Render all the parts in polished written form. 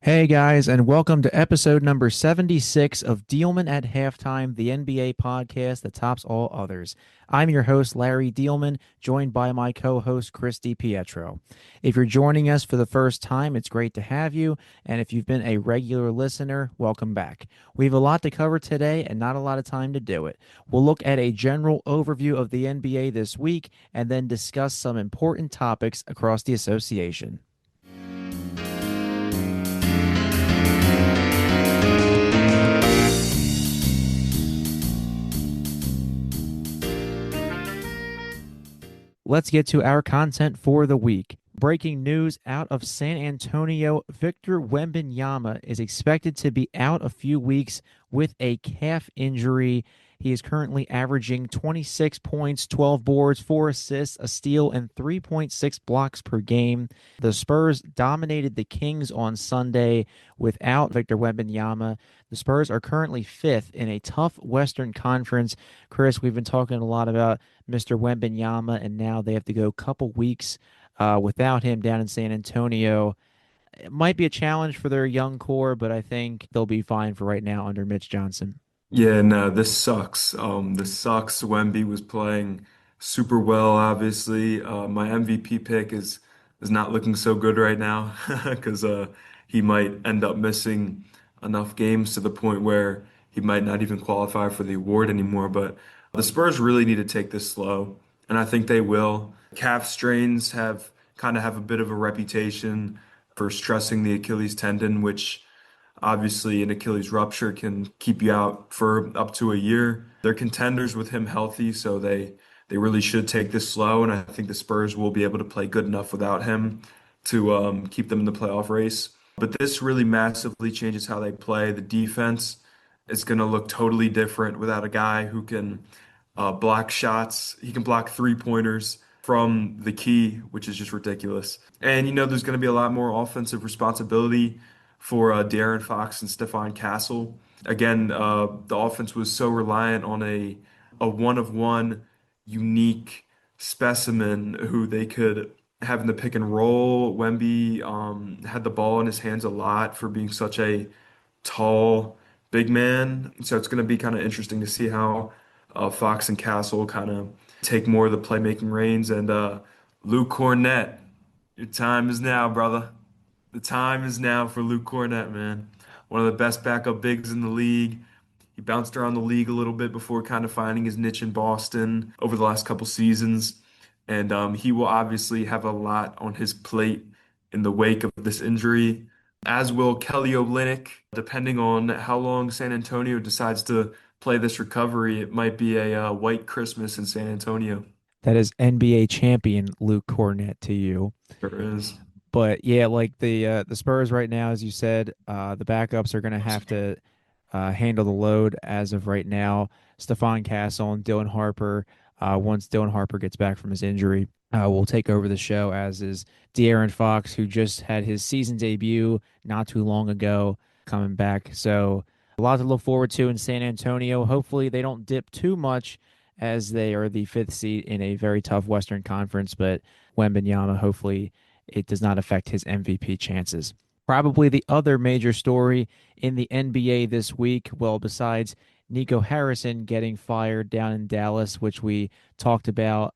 Hey guys, and welcome to episode number 76 of Diehlman at Halftime, the NBA podcast that tops all others. I'm your host, Larry Diehlman, joined by my co-host, Chris DiPietro. If you're joining us for the first time, it's great to have you, and if you've been a regular listener, welcome back. We have a lot to cover today and not a lot of time to do it. We'll look at a general overview of the NBA this week and then discuss some important topics across the association. Let's get to our content for the week. Breaking news out of San Antonio, Victor Wembanyama is expected to be out a few weeks with a calf injury. He is currently averaging 26 points, 12 boards, 4 assists, a steal, and 3.6 blocks per game. The Spurs dominated the Kings on Sunday without Victor Wembanyama. The Spurs are currently fifth in a tough Western Conference. Chris, we've been talking a lot about Mr. Wembanyama, and now they have to go a couple weeks without him down in San Antonio. It might be a challenge for their young core, but I think they'll be fine for right now under Mitch Johnson. Yeah, no, this sucks. This sucks. Wemby was playing super well, obviously. My MVP pick is not looking so good right now because he might end up missing enough games to the point where he might not even qualify for the award anymore. But the Spurs really need to take this slow, and I think they will. Calf strains have a bit of a reputation for stressing the Achilles tendon, which obviously, an Achilles rupture can keep you out for up to a year. They're contenders with him healthy, so they really should take this slow. And I think the Spurs will be able to play good enough without him to keep them in the playoff race. But this really massively changes how they play. The defense is going to look totally different without a guy who can block shots. He can block three-pointers from the key, which is just ridiculous. And there's going to be a lot more offensive responsibility for De'Aaron Fox and Stephon Castle. Again, the offense was so reliant on a one-of-one unique specimen who they could have in the pick and roll. Wemby had the ball in his hands a lot for being such a tall big man. So it's going to be kind of interesting to see how Fox and Castle kind of take more of the playmaking reins. And Luke Cornett, your time is now, brother. The time is now for Luke Cornett, man. One of the best backup bigs in the league. He bounced around the league a little bit before kind of finding his niche in Boston over the last couple seasons. And he will obviously have a lot on his plate in the wake of this injury, as will Kelly Olynyk. Depending on how long San Antonio decides to play this recovery, it might be a white Christmas in San Antonio. That is NBA champion Luke Cornett to you. Sure is. But yeah, like the Spurs right now, as you said, the backups are going to have to handle the load as of right now. Stephon Castle and Dylan Harper, once Dylan Harper gets back from his injury, will take over the show, as is De'Aaron Fox, who just had his season debut not too long ago, coming back. So a lot to look forward to in San Antonio. Hopefully they don't dip too much, as they are the fifth seed in a very tough Western Conference. But Wembanyama, hopefully it does not affect his MVP chances. Probably the other major story in the NBA this week, well, besides Nico Harrison getting fired down in Dallas, which we talked about.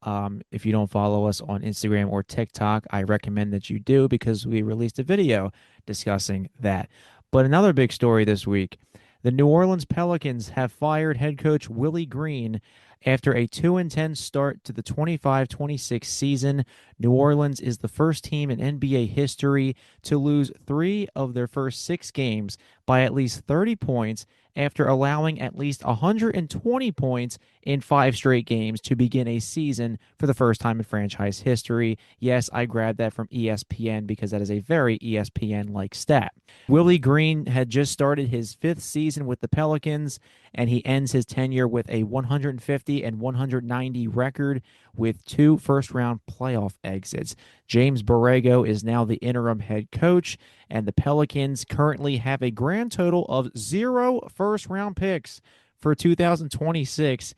If you don't follow us on Instagram or TikTok, I recommend that you do, because we released a video discussing that. But another big story this week, the New Orleans Pelicans have fired head coach Willie Green after a 2-10 start to the 25-26 season. New Orleans is the first team in NBA history to lose 3 of their first 6 games by at least 30 points, after allowing at least 120 points in 5 straight games to begin a season for the first time in franchise history. Yes, I grabbed that from ESPN because that is a very ESPN-like stat. Willie Green had just started his 5th season with the Pelicans, and he ends his tenure with a 150 and 190 record with 2 first-round playoff exits. James Borrego is now the interim head coach, and the Pelicans currently have a grand total of 0 first-round picks for 2026.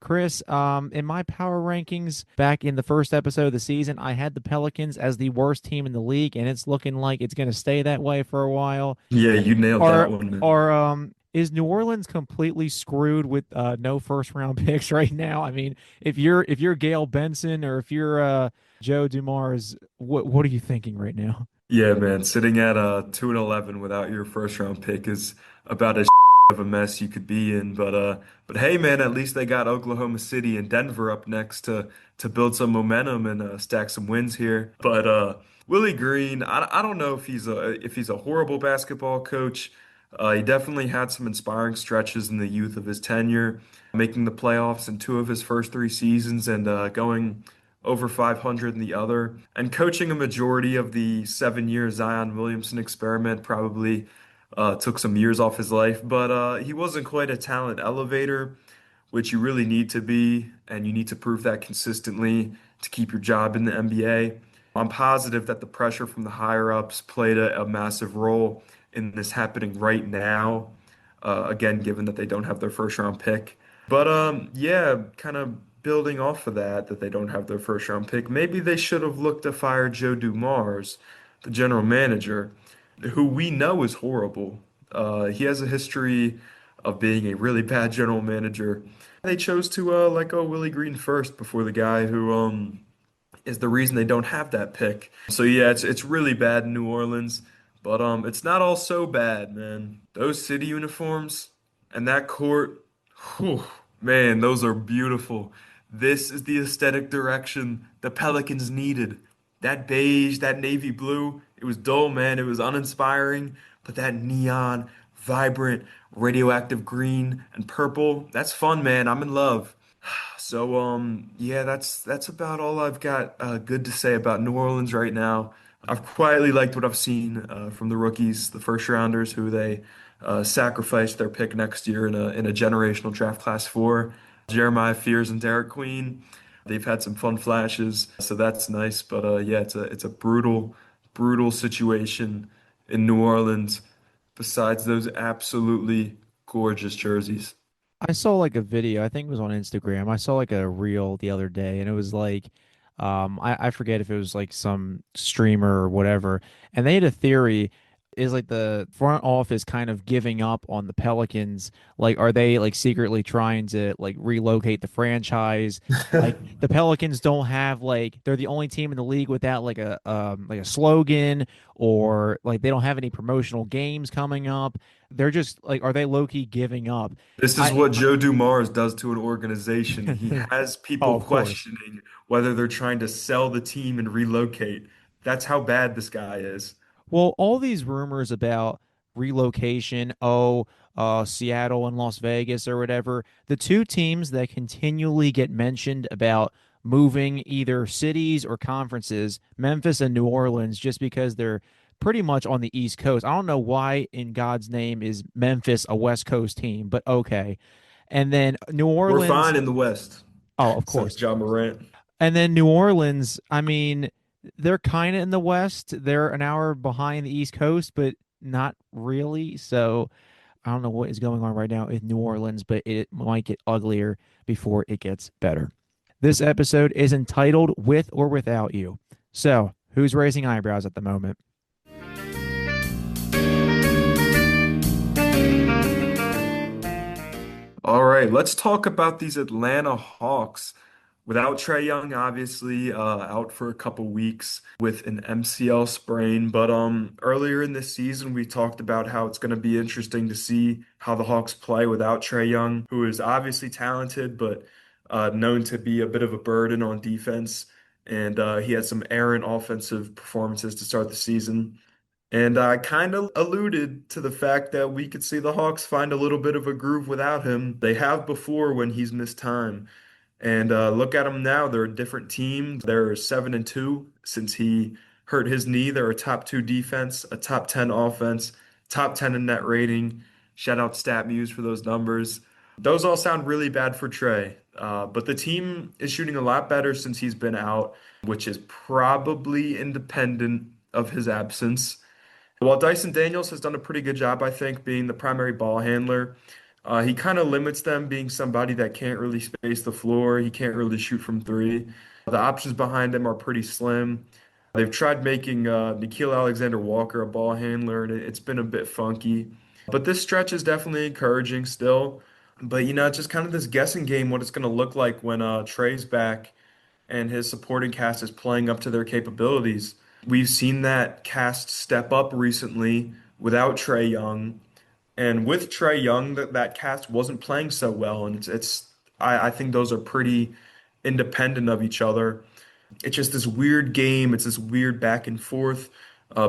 Chris, in my power rankings back in the first episode of the season, I had the Pelicans as the worst team in the league, and it's looking like it's going to stay that way for a while. Yeah, you nailed that Are one, man. is New Orleans completely screwed with no first round picks right now? I mean, if you're Gail Benson or if you're Joe Dumars, what are you thinking right now? Yeah, man, sitting at 2-11 without your first round pick is about as of a mess you could be in. But hey, man, at least they got Oklahoma City and Denver up next to build some momentum and stack some wins here. But Willie Green, I don't know if he's a horrible basketball coach. He definitely had some inspiring stretches in the youth of his tenure, making the playoffs in two of his first three seasons and going over 500 in the other. And coaching a majority of the 7 year Zion Williamson experiment probably took some years off his life, but he wasn't quite a talent elevator, which you really need to be, and you need to prove that consistently to keep your job in the NBA. I'm positive that the pressure from the higher ups played a massive role in this happening right now. Again, given that they don't have their first round pick. But yeah, kind of building off of that they don't have their first round pick. Maybe they should have looked to fire Joe Dumars, the general manager, who we know is horrible. He has a history of being a really bad general manager. They chose to let go Willie Green first before the guy who is the reason they don't have that pick. So yeah, it's really bad in New Orleans, but it's not all so bad, man. Those city uniforms and that court, whew, man, those are beautiful. This is the aesthetic direction the Pelicans needed. That beige, that navy blue, it was dull, man. It was uninspiring, but that neon, vibrant, radioactive green and purple, that's fun, man. I'm in love. So yeah, that's about all I've got good to say about New Orleans right now. I've quietly liked what I've seen from the rookies, the first rounders who they sacrificed their pick next year in a generational draft class for. Jeremiah Fears and Derek Queen. They've had some fun flashes, so that's nice. But yeah, it's a brutal situation in New Orleans. Besides those absolutely gorgeous jerseys. I saw like a video, I think it was on Instagram. I saw like a reel the other day and it was like I forget if it was like some streamer or whatever. And they had a theory is like the front office kind of giving up on the Pelicans. Like are they like secretly trying to like relocate the franchise? Like the Pelicans don't have like they're the only team in the league without like a slogan or like they don't have any promotional games coming up. They're just like are they low key giving up? This is I what Joe Dumars does to an organization. He has Oh, people of course. questioning whether they're trying to sell the team and relocate. That's how bad this guy is. Well, all these rumors about relocation, Seattle and Las Vegas or whatever, the two teams that continually get mentioned about moving either cities or conferences, Memphis and New Orleans, just because they're pretty much on the East Coast. I don't know why in God's name is Memphis a West Coast team, but okay. And then New We're Orleans, fine in the West, oh, of says course. John Morant. And then New Orleans, I mean, they're kind of in the West. They're an hour behind the East Coast, but not really. So I don't know what is going on right now in New Orleans, but it might get uglier before it gets better. This episode is entitled With or Without You. So who's raising eyebrows at the moment? All right, let's talk about these Atlanta Hawks. Without Trae Young, obviously, out for a couple weeks with an MCL sprain. But earlier in this season, we talked about how it's going to be interesting to see how the Hawks play without Trae Young, who is obviously talented, but known to be a bit of a burden on defense. And he had some errant offensive performances to start the season. And I kind of alluded to the fact that we could see the Hawks find a little bit of a groove without him. They have before when he's missed time. And look at them now. They're a different team. They're 7-2 since he hurt his knee. They're a top two defense, a top 10 offense, top 10 in net rating. Shout out StatMuse for those numbers. Those all sound really bad for Trey. But the team is shooting a lot better since he's been out, which is probably independent of his absence. While Dyson Daniels has done a pretty good job, I think, being the primary ball handler, He kind of limits them being somebody that can't really space the floor. He can't really shoot from three. The options behind him are pretty slim. They've tried making Nickeil Alexander-Walker a ball handler, and it's been a bit funky. But this stretch is definitely encouraging still. But it's just kind of this guessing game what it's going to look like when Trey's back and his supporting cast is playing up to their capabilities. We've seen that cast step up recently without Trey Young. And with Trey Young, that cast wasn't playing so well, and I think those are pretty independent of each other. It's just this weird game. It's this weird back and forth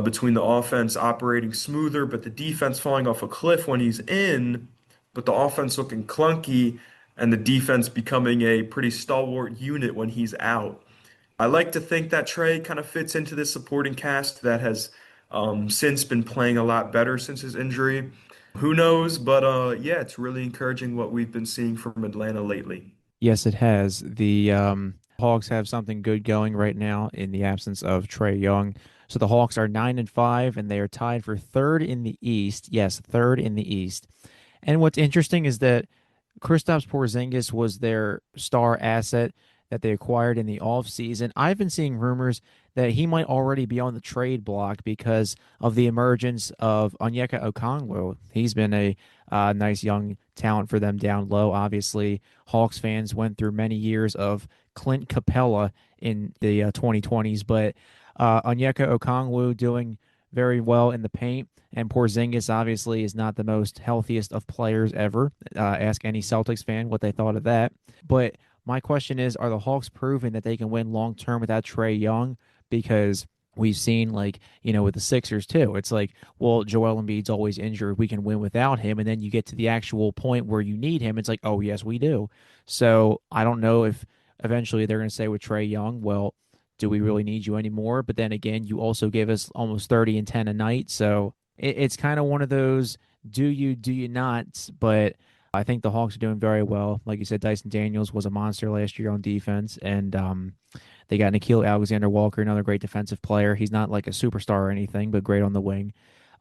between the offense operating smoother, but the defense falling off a cliff when he's in, but the offense looking clunky, and the defense becoming a pretty stalwart unit when he's out. I like to think that Trey kind of fits into this supporting cast that has since been playing a lot better since his injury. Who knows? But yeah, it's really encouraging what we've been seeing from Atlanta lately. Yes, it has. The Hawks have something good going right now in the absence of Trey Young. So the Hawks are 9-5, and they are tied for third in the East. Yes, third in the East. And what's interesting is that Kristaps Porzingis was their star asset that they acquired in the offseason. I've been seeing rumors that he might already be on the trade block because of the emergence of Onyeka Okongwu. He's been a nice young talent for them down low. Obviously, Hawks fans went through many years of Clint Capella in the 2020s, but Onyeka Okongwu doing very well in the paint. And Porzingis obviously is not the most healthiest of players ever. Ask any Celtics fan what they thought of that. But my question is, are the Hawks proving that they can win long term without Trey Young? Because we've seen, like, with the Sixers too. It's like, well, Joel Embiid's always injured. We can win without him. And then you get to the actual point where you need him. It's like, oh, yes, we do. So I don't know if eventually they're going to say with Trey Young, well, do we really need you anymore? But then again, you also gave us almost 30 and 10 a night. So it's kind of one of those do you not? But I think the Hawks are doing very well. Like you said, Dyson Daniels was a monster last year on defense, and they got Nickeil Alexander-Walker, another great defensive player. He's not like a superstar or anything, but great on the wing.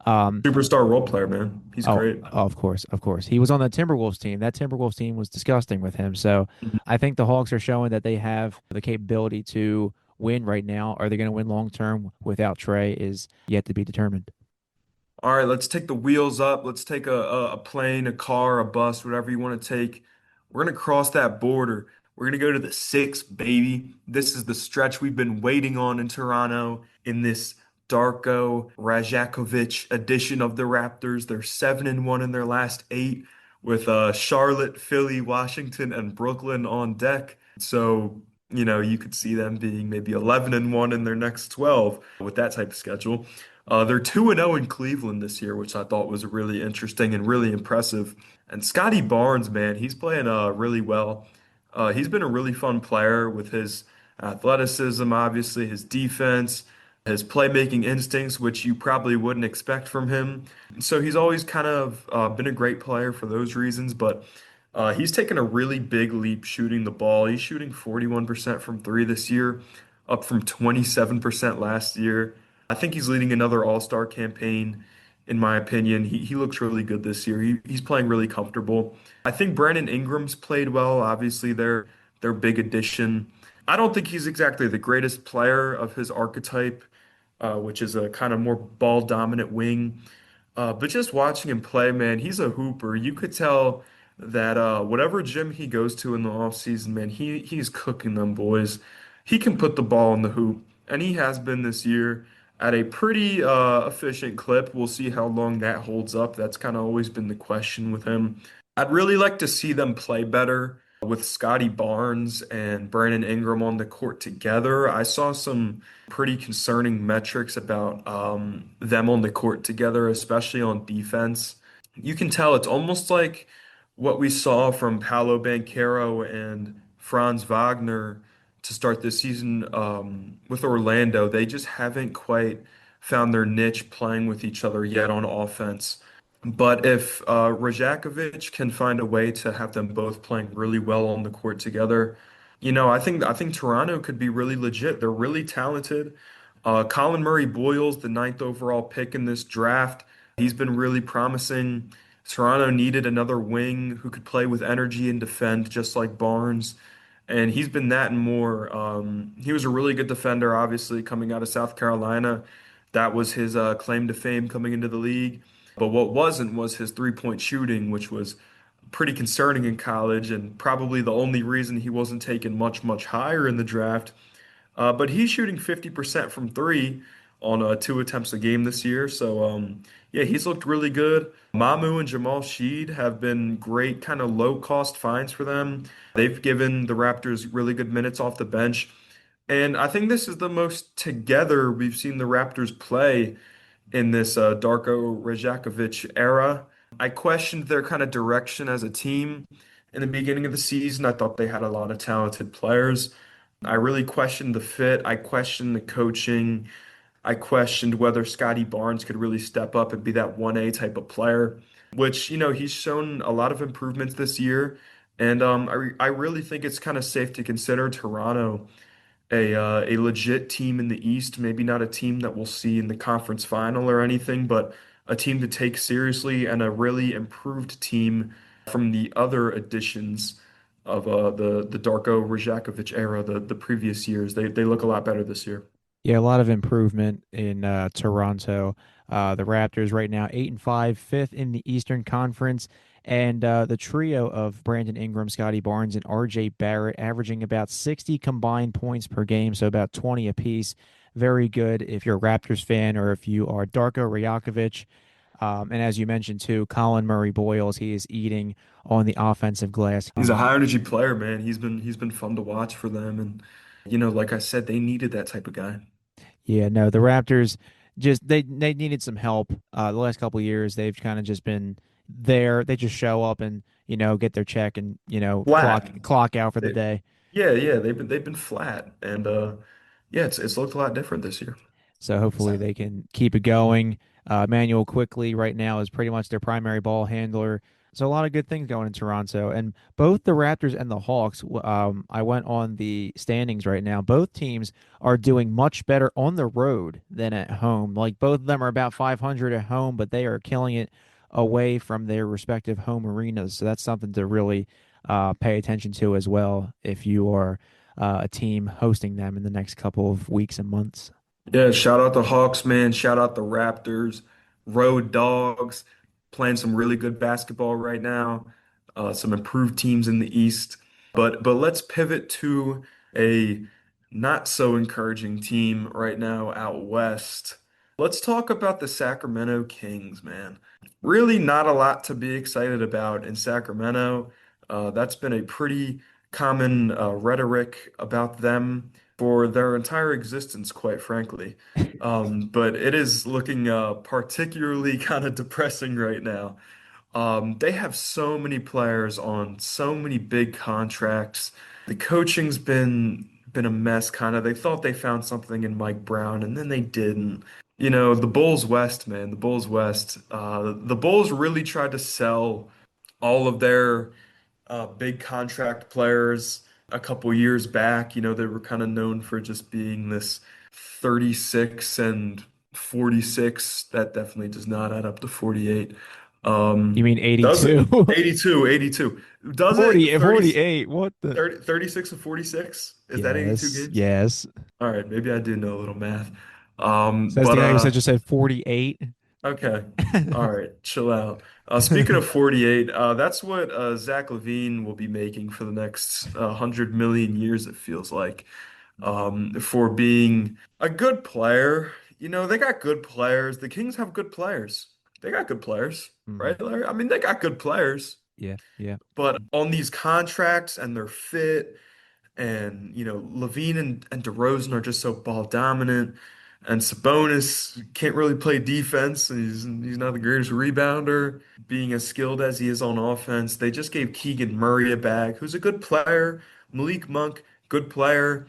Um, Superstar role player, man. He's oh, great. of course, of course. He was on the Timberwolves team. That Timberwolves team was disgusting with him. So I think the Hawks are showing that they have the capability to win right now. Are they going to win long term without Trey is yet to be determined. All right, let's take the wheels up. Let's take a plane, a car, a bus, whatever you want to take. We're going to cross that border. We're going to go to the six, baby. This is the stretch we've been waiting on in Toronto in this Darko Rajakovic edition of the Raptors. They're 7-1 in their last eight with Charlotte, Philly, Washington, and Brooklyn on deck. So, you could see them being maybe 11-1 in their next 12 with that type of schedule. They're 2-0 in Cleveland this year, which I thought was really interesting and really impressive. And Scotty Barnes, man, he's playing really well. He's been a really fun player with his athleticism, obviously, his defense, his playmaking instincts, which you probably wouldn't expect from him. So he's always kind of been a great player for those reasons, but he's taken a really big leap shooting the ball. He's shooting 41% from three this year, up from 27% last year. I think he's leading another All-Star campaign, in my opinion. He looks really good this year. He's playing really comfortable. I think Brandon Ingram's played well. Obviously, their big addition. I don't think he's exactly the greatest player of his archetype, which is a kind of more ball dominant wing. But just watching him play, man, he's a hooper. You could tell that whatever gym he goes to in the offseason, man, he's cooking them boys. He can put the ball in the hoop, and he has been this year at a pretty efficient clip. We'll see how long that holds up. That's kind of always been the question with him. I'd really like to see them play better with Scotty Barnes and Brandon Ingram on the court together. I saw some pretty concerning metrics about them on the court together, especially on defense. You can tell it's almost like what we saw from Paolo Banchero and Franz Wagner to start this season with Orlando. They just haven't quite found their niche playing with each other yet on offense. But if Rajakovic can find a way to have them both playing really well on the court together, I think Toronto could be really legit. They're really talented. Colin Murray Boyles, the ninth overall pick in this draft, he's been really promising. Toronto needed another wing who could play with energy and defend just like Barnes. And he's been that and more. He was a really good defender, obviously, coming out of South Carolina. That was his claim to fame coming into the league. But what wasn't was his three-point shooting, which was pretty concerning in college and probably the only reason he wasn't taken much, much higher in the draft. But he's shooting 50% from three on two attempts a game this year. So, yeah, he's looked really good. Mamu and Jamal Sheed have been great, kind of low cost finds for them. They've given the Raptors really good minutes off the bench. And I think this is the most together we've seen the Raptors play in this Darko Rajakovic era. I questioned their kind of direction as a team in the beginning of the season. I thought they had a lot of talented players. I really questioned the fit. I questioned the coaching. I questioned whether Scotty Barnes could really step up and be that 1A type of player, which, he's shown a lot of improvements this year. And I really think it's kind of safe to consider Toronto a legit team in the East. Maybe not a team that we'll see in the conference final or anything, but a team to take seriously and a really improved team from the other editions of the Darko Rajakovic era, the previous years. They look a lot better this year. Yeah, a lot of improvement in Toronto. The Raptors right now 8-5, fifth in the Eastern Conference, and the trio of Brandon Ingram, Scotty Barnes, and R.J. Barrett averaging about 60 combined points per game, so about 20 apiece. Very good if you're a Raptors fan or if you are Darko Rajakovic. And as you mentioned too, Colin Murray Boyles, he is eating on the offensive glass. He's a high energy player, man. He's been fun to watch for them, and like I said, they needed that type of guy. Yeah, no, the Raptors just they needed some help. The last couple of years, they've kind of just been there. They just show up and get their check and Flat. clock out for the They, day. yeah, they've been flat, and yeah, it's looked a lot different this year. So hopefully they can keep it going. Manuel quickly right now is pretty much their primary ball handler. So a lot of good things going in Toronto, and both the Raptors and the Hawks. I went on the standings right now. Both teams are doing much better on the road than at home. Like both of them are about 500 at home, but they are killing it away from their respective home arenas. So that's something to really pay attention to as well if you are a team hosting them in the next couple of weeks and months. Yeah, shout out the Hawks, man. Shout out the Raptors, Road Dogs, playing some really good basketball right now. Some improved teams in the East. But let's pivot to a not so encouraging team right now out west. Let's talk about the Sacramento Kings, man. Really not a lot to be excited about in Sacramento. That's been a pretty common rhetoric about them for their entire existence, quite frankly. But it is looking particularly kind of depressing right now. They have so many players on so many big contracts. The coaching's been a mess, kind of. They thought they found something in Mike Brown, and then they didn't. The Bulls West, man, the Bulls West. The Bulls really tried to sell all of their big contract players a couple years back. They were kind of known for just being this 36 and 46. That definitely does not add up to 48. You mean Does it? 82? 82, 82. Does it? 40, 48. What the? 36 and 46? Is that 82 Yes, games? yes. All right, maybe I do know a little math. Says the But guy who said just said 48. Okay. All right. Chill out. Speaking of 48, that's what Zach LaVine will be making for the next 100 million years, it feels like, for being a good player. They got good players. The Kings have good players. They got good players, Hmm. right, Larry? I mean, they got good players, Yeah, yeah. but on these contracts and their fit. And, Levine and DeRozan are just so ball dominant. And Sabonis can't really play defense, and he's not the greatest rebounder, being as skilled as he is on offense. They just gave Keegan Murray a bag, who's a good player. Malik Monk, good player.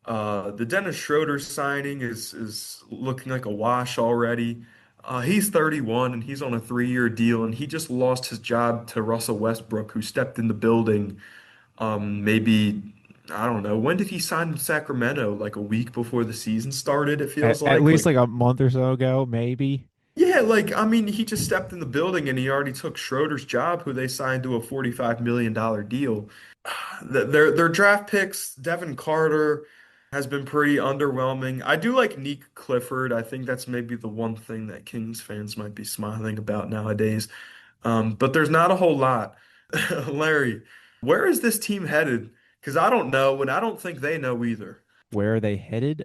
The Dennis Schroeder signing is looking like a wash already. He's 31 and he's on a 3-year deal, and he just lost his job to Russell Westbrook, who stepped in the building maybe, I don't know. When did he sign with Sacramento? Like a week before the season started, it At, feels at like. least like a month or so ago, maybe. Yeah, like I mean, he just stepped in the building and he already took Schroeder's job, who they signed to a $45 million deal. Their draft picks, Devin Carter has been pretty underwhelming. I do like Nick Clifford. I think that's maybe the one thing that Kings fans might be smiling about nowadays. But there's not a whole lot. Larry, where is this team headed? Because I don't know, and I don't think they know either. Where are they headed?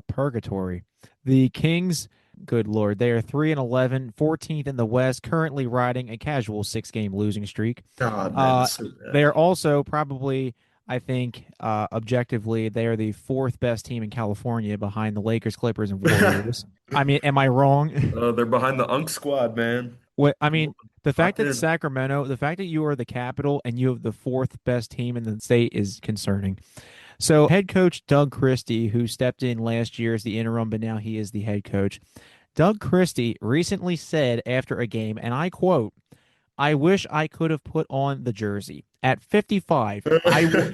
Purgatory. The Kings, good lord, they are 3-11, 14th in the West, currently riding a casual 6-game losing streak. God, man, Uh, it's so they bad. are also probably, I think, objectively, they are the fourth best team in California behind the Lakers, Clippers, and Warriors. I mean, am I wrong? They're behind the Unk squad, man. What I mean, the fact Locked that in. Sacramento, the fact that you are the capital and you have the fourth best team in the state is concerning. So, head coach Doug Christie, who stepped in last year as the interim, but now he is the head coach. Doug Christie recently said after a game, and I quote, I wish I could have put on the jersey. At 55,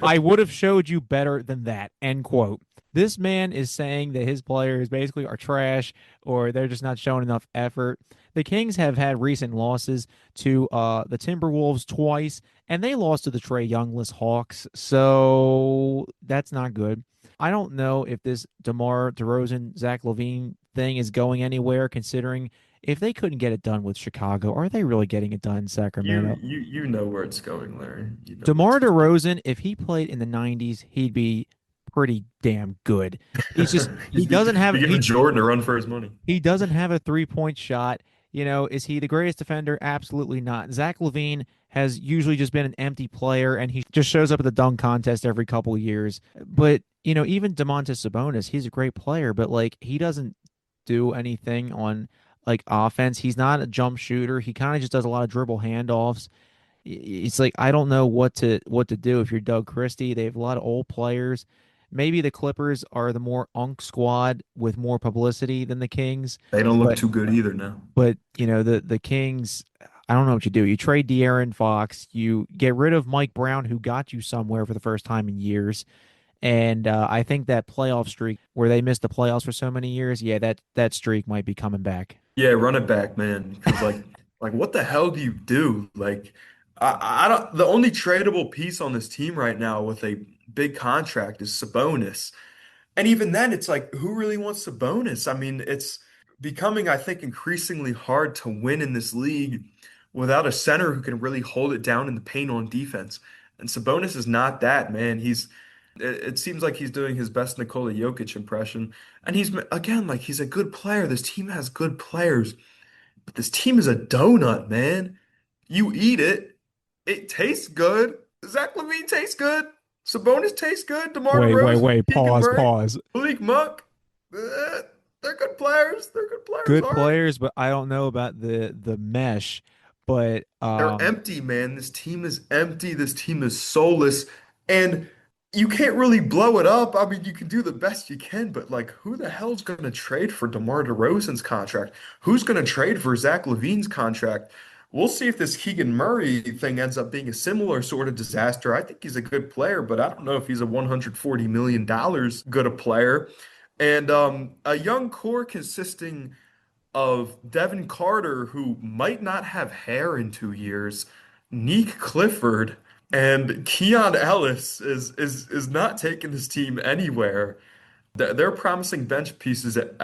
I would have showed you better than that. End quote. This man is saying that his players basically are trash or they're just not showing enough effort. The Kings have had recent losses to the Timberwolves twice, and they lost to the Trey Youngless Hawks, so that's not good. I don't know if this DeMar DeRozan, Zach LaVine thing is going anywhere, considering if they couldn't get it done with Chicago, are they really getting it done in Sacramento? You know where it's going, Larry. You know where it's DeMar going. DeRozan, if he played in the 90s, he'd be pretty damn good. He's just he He'd be, doesn't have be giving Jordan a run for his money. he doesn't have a 3-point shot. You know, is he the greatest defender? Absolutely not. Zach LaVine has usually just been an empty player, and he just shows up at the dunk contest every couple of years. But even Domantas Sabonis, he's a great player, but like he doesn't do anything on like offense. He's not a jump shooter. He kind of just does a lot of dribble handoffs. It's like I don't know what to do if you're Doug Christie. They have a lot of old players. Maybe the Clippers are the more unk squad with more publicity than the Kings, They don't look but too good either now. the Kings. I don't know what you do. You trade De'Aaron Fox. You get rid of Mike Brown, who got you somewhere for the first time in years. And I think that playoff streak where they missed the playoffs for so many years, yeah, that streak might be coming back. Yeah, run it back, man. Because like what the hell do you do? Like I don't. The only tradable piece on this team right now with a big contract is Sabonis. And even then, it's like, who really wants Sabonis? I mean, it's becoming, I think, increasingly hard to win in this league without a center who can really hold it down in the paint on defense. And Sabonis is not that, man. It seems like he's doing his best Nikola Jokic impression. And again, like, he's a good player. This team has good players, but this team is a donut, man. You eat it, it tastes good. Zach LaVine tastes good. Sabonis tastes good. DeMar DeRozan, Wait. Keegan Pause, Murray, pause. Malik Monk. They're good players. They're good players, Good all right. players, but I don't know about the mesh. But They're empty, man. This team is empty. This team is soulless. And you can't really blow it up. I mean, you can do the best you can, but like, who the hell's going to trade for DeMar DeRozan's contract? Who's going to trade for Zach LaVine's contract? We'll see if this Keegan Murray thing ends up being a similar sort of disaster. I think he's a good player, but I don't know if he's a $140 million good a player. And a young core consisting of Devin Carter, who might not have hair in 2 years, Neek Clifford, and Keon Ellis is not taking this team anywhere. They're promising bench pieces at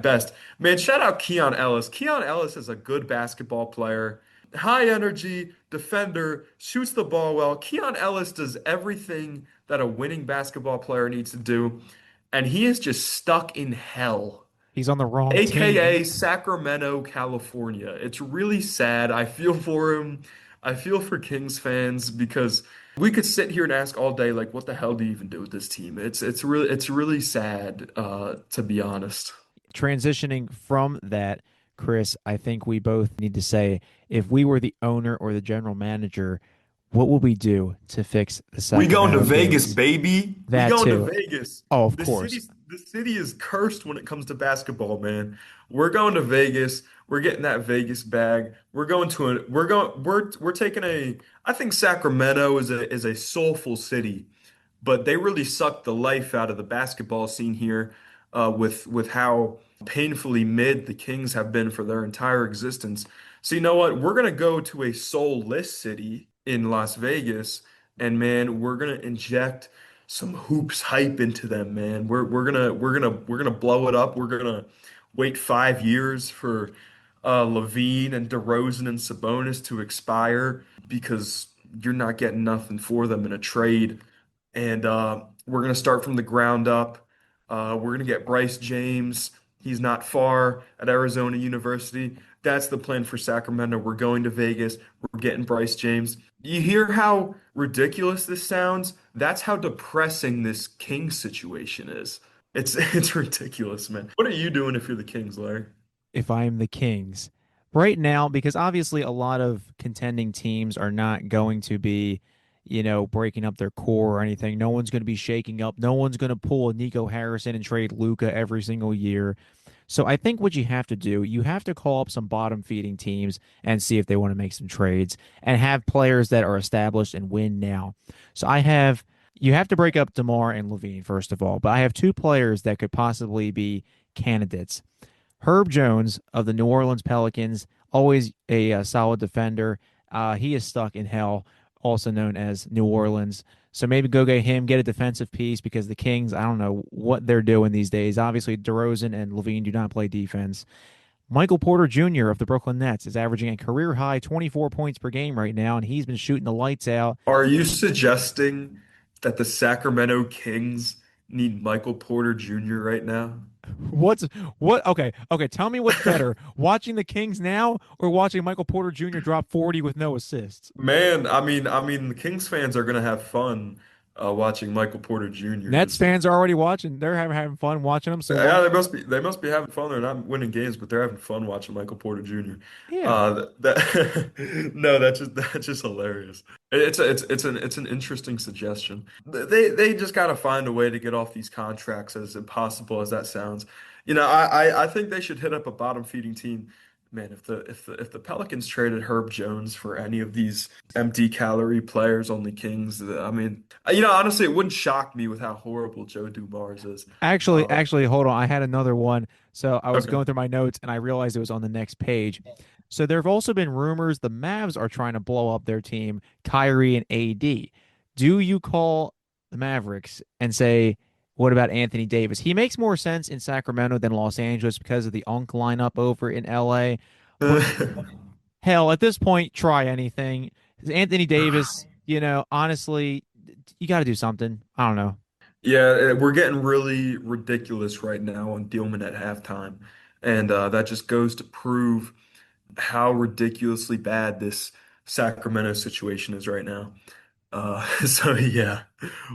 best. Man, shout out Keon Ellis. Keon Ellis is a good basketball player, high energy defender, shoots the ball well. Keon Ellis does everything that a winning basketball player needs to do, and he is just stuck in hell. he's on the wrong team. AKA Sacramento, California. It's really sad. I feel for him. I feel for Kings fans because we could sit here and ask all day, like, what the hell do you even do with this team? It's really sad, to be honest. Transitioning from that, Chris, I think we both need to say if we were the owner or the general manager, what would we do to fix the We going to Sacramento Vegas, Kings? baby. We That going to too. Vegas. Oh, of The course. city is cursed when it comes to basketball, man. We're going to Vegas. We're getting that Vegas bag. We're taking a I think Sacramento is a soulful city, but they really sucked the life out of the basketball scene here with how painfully mid the Kings have been for their entire existence. So you know what? We're gonna go to a soulless city in Las Vegas, and man, we're gonna inject some hoops hype into them, man. We're gonna blow it up. We're gonna wait 5 years for Levine and DeRozan and Sabonis to expire because you're not getting nothing for them in a trade. And we're going to start from the ground up. We're going to get Bryce James. He's not far at Arizona University. That's the plan for Sacramento. We're going to Vegas. We're getting Bryce James. You hear how ridiculous this sounds? That's how depressing this Kings situation is. It's ridiculous, man. What are you doing if you're the Kings, Larry? If I am the Kings right now, because obviously a lot of contending teams are not going to be, breaking up their core or anything. No one's going to be shaking up. No one's going to pull a Nico Harrison and trade Luca every single year. So I think what you have to do, you have to call up some bottom feeding teams and see if they want to make some trades and have players that are established and win now. So you have to break up DeMar and Levine, first of all, but I have two players that could possibly be candidates. Herb Jones of the New Orleans Pelicans, always a solid defender. He is stuck in hell, also known as New Orleans. So maybe go get him, get a defensive piece because the Kings, I don't know what they're doing these days. Obviously, DeRozan and Levine do not play defense. Michael Porter Jr. of the Brooklyn Nets is averaging a career high 24 points per game right now, and he's been shooting the lights out. Are you suggesting that the Sacramento Kings need Michael Porter Jr. right now? What's what? Okay, okay. Tell me what's better, watching the Kings now or watching Michael Porter Jr. drop 40 with no assists? Man, I mean, the Kings fans are gonna have fun watching Michael Porter Jr. Nets Just fans are already watching. They're having fun watching them. So yeah, why? they must be having fun. They're not winning games, but they're having fun watching Michael Porter Jr. Yeah. No, that's just hilarious. It's an interesting suggestion. They just gotta find a way to get off these contracts, as impossible as that sounds. I think they should hit up a bottom feeding team. Man, if the Pelicans traded Herb Jones for any of these empty calorie players on the Kings, I mean, honestly, it wouldn't shock me with how horrible Joe Dumars is. Uh, Actually, hold on. I had another one. So I was okay. going through my notes and I realized it was on the next page. So there have also been rumors the Mavs are trying to blow up their team, Kyrie and AD. Do you call the Mavericks and say, what about Anthony Davis? He makes more sense in Sacramento than Los Angeles because of the Unk lineup over in LA. But hell, at this point, try anything. Anthony Davis, honestly, you got to do something. I don't know. Yeah, we're getting really ridiculous right now on Diehlman at halftime, and that just goes to prove how ridiculously bad this Sacramento situation is right now. So yeah,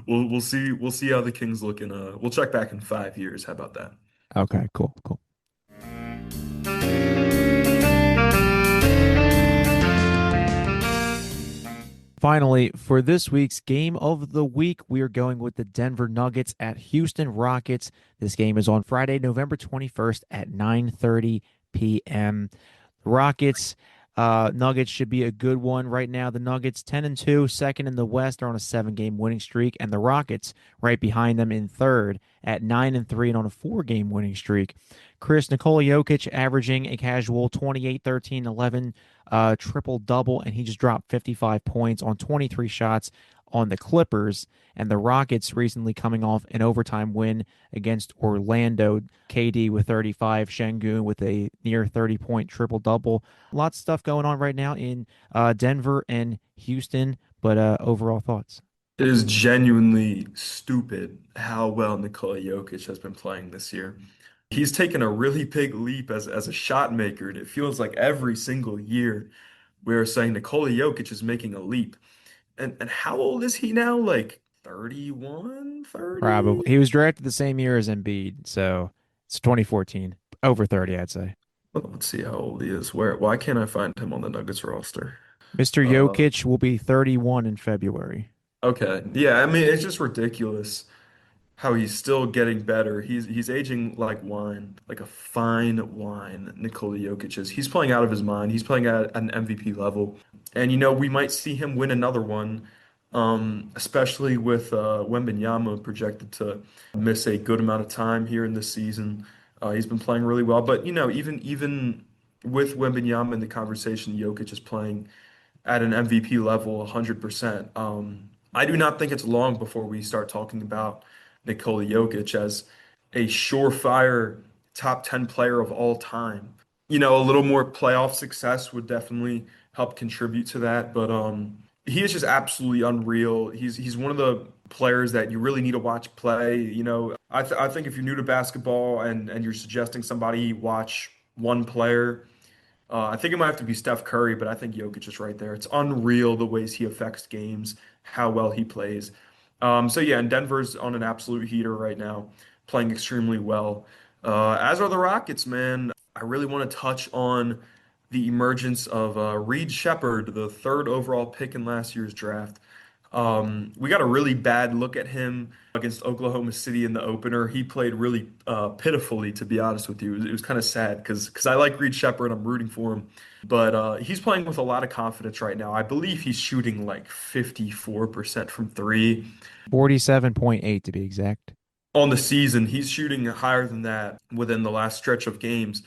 we'll see how the Kings look in. We'll check back in 5 years. How about that? Okay, cool, cool. Finally, for this week's game of the week, we are going with the Denver Nuggets at Houston Rockets. This game is on Friday, November 21st at 9:30 p.m. Rockets, Nuggets should be a good one right now. The Nuggets 10-2, second in the West, are on a 7-game winning streak, and the Rockets right behind them in third at 9-3 and on a 4-game winning streak. Nikola Jokic averaging a casual 28, 13, 11 triple double, and he just dropped 55 points on 23 shots on the Clippers. And the Rockets recently coming off an overtime win against Orlando. KD with 35, Şengün with a near 30-point triple double. Lots of stuff going on right now in Denver and Houston, but overall thoughts. It is genuinely stupid how well Nikola Jokic has been playing this year. He's taken a really big leap as a shot maker, and it feels like every single year we're saying Nikola Jokic is making a leap. And how old is he now? Like 31, Probably 30? he was drafted the same year as Embiid, so it's 2014, over 30, I'd say. Let's see how old he is. Why can't I find him on the Nuggets roster? Mr. Uh, Jokic will be 31 in February. okay. Yeah, I mean it's just ridiculous how he's still getting better. He's aging like wine, like a fine wine, Nikola Jokic is. He's playing out of his mind. He's playing at an MVP level. And we might see him win another one, especially with Wembanyama projected to miss a good amount of time here in this season. He's been playing really well. But even with Wembanyama in the conversation, Jokic is playing at an MVP level 100%. I do not think it's long before we start talking about Nikola Jokic as a surefire top 10 player of all time. A little more playoff success would definitely help contribute to that, but he is just absolutely unreal. He's one of the players that you really need to watch play. I think if you're new to basketball and you're suggesting somebody watch one player, I think it might have to be Steph Curry, but I think Jokic is right there. It's unreal the ways he affects games, how well he plays. So yeah, and Denver's on an absolute heater right now, playing extremely well. As are the Rockets, man. I really want to touch on the emergence of Reed Shepherd, the third overall pick in last year's draft. We got a really bad look at him against Oklahoma City in the opener. He played really pitifully, to be honest with you. It was kind of sad because I like Reed Shepherd. I'm rooting for him, but he's playing with a lot of confidence right now. I believe he's shooting like 54% from three. 47.8 to be exact. On the season. He's shooting higher than that within the last stretch of games.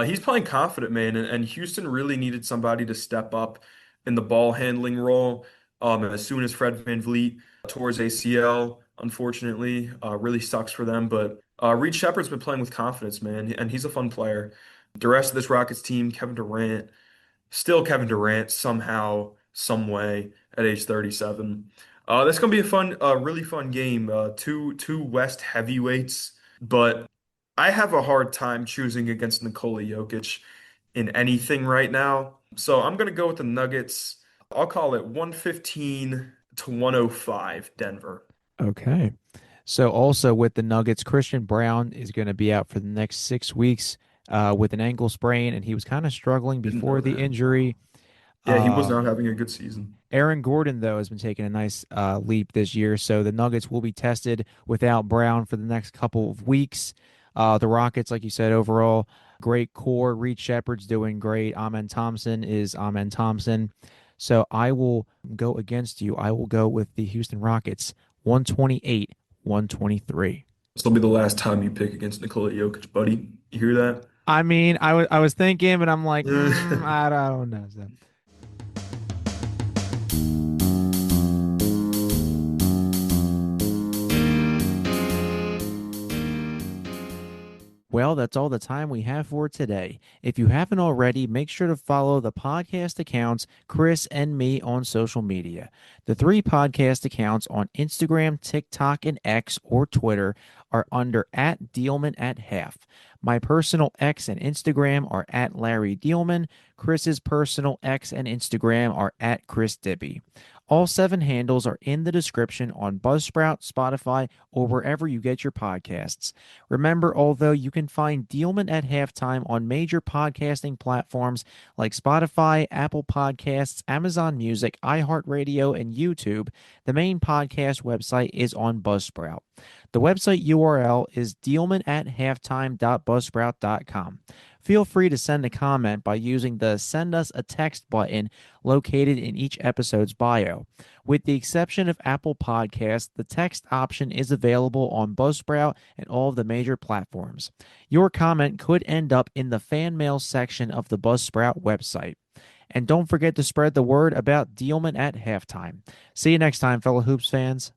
He's playing confident, man, and Houston really needed somebody to step up in the ball handling role. As soon as Fred VanVleet tore his ACL, unfortunately, really sucks for them. But Reed Shepherd's been playing with confidence, man, and he's a fun player. The rest of this Rockets team, Kevin Durant, still Kevin Durant somehow, some way at age 37. That's gonna be a really fun game. Two West heavyweights, but I have a hard time choosing against Nikola Jokic in anything right now. So I'm gonna go with the Nuggets. I'll call it 115 to 105, Denver. Okay. So also with the Nuggets, Christian Brown is going to be out for the next 6 weeks with an ankle sprain, and he was kind of struggling Didn't before know the that. injury. Yeah, he was Uh, not having a good season. Aaron Gordon, though, has been taking a nice leap this year. So the Nuggets will be tested without Brown for the next couple of weeks. The Rockets, like you said, overall, great core. Reed Shepard's doing great. Amen Thompson is Amen Thompson. So I will go against you. I will go with the Houston Rockets, 128, 123. This will be the last time you pick against Nikola Jokic, buddy. You hear I mean, I was thinking, but I'm like, that? I don't know. So. Well, that's all the time we have for today. If you haven't already, make sure to follow the podcast accounts, Chris and me, on social media. The three podcast accounts on Instagram, TikTok, and X or Twitter are under at Diehlman at half. My personal X and Instagram are at Larry Diehlman. Chris's personal X and Instagram are at Chris Dibby. All seven handles are in the description on Buzzsprout, Spotify, or wherever you get your podcasts. Remember, although you can find Dealman at Halftime on major podcasting platforms like Spotify, Apple Podcasts, Amazon Music, iHeartRadio, and YouTube, the main podcast website is on Buzzsprout. The website URL is dealmanathalftime.buzzsprout.com. Feel free to send a comment by using the Send Us a Text button located in each episode's bio. With the exception of Apple Podcasts, the text option is available on Buzzsprout and all of the major platforms. Your comment could end up in the fan mail section of the Buzzsprout website. And don't forget to spread the word about Dealman at Halftime. See you next time, fellow Hoops fans.